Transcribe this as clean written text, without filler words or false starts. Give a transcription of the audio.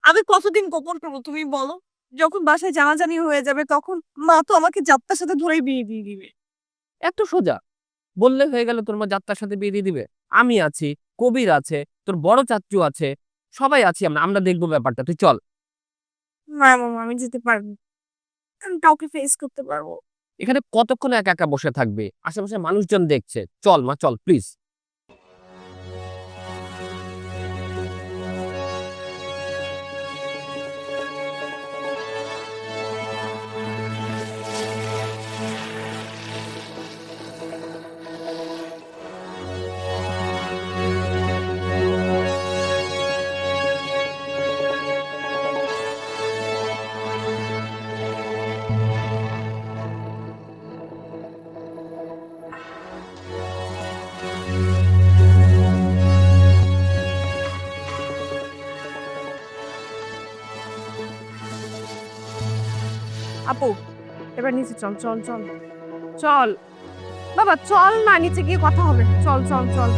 আমি কতদিন গোপন করবো তুমি বলো? যখন বাসায় জানাজানি হয়ে যাবে তখন মা তো আমাকে যাত্রার সাথে ধরেই বিয়ে দিয়ে দিবে। এত সোজা। বললে হয়ে গেল তোর মা যাত্রার সাথে বিয়ে দিয়ে দিবে। আমি আছি, কবির আছে, তোর বড় চাচ্চু আছে, সবাই আছি আমরা। আমরা দেখবো ব্যাপারটা। তুই চল। না মামা আমি যেতে পারবো। আমি কাউকে ফেস করতে পারবো। এখানে কতক্ষণ একা একা বসে থাকবে? আশেপাশে মানুষজন দেখছে। চল মা, চল প্লিজ। আপু এবার নিচে চল চল চল চল। বাবা চল না, নিচে গিয়ে কথা হবে। চল চল চল।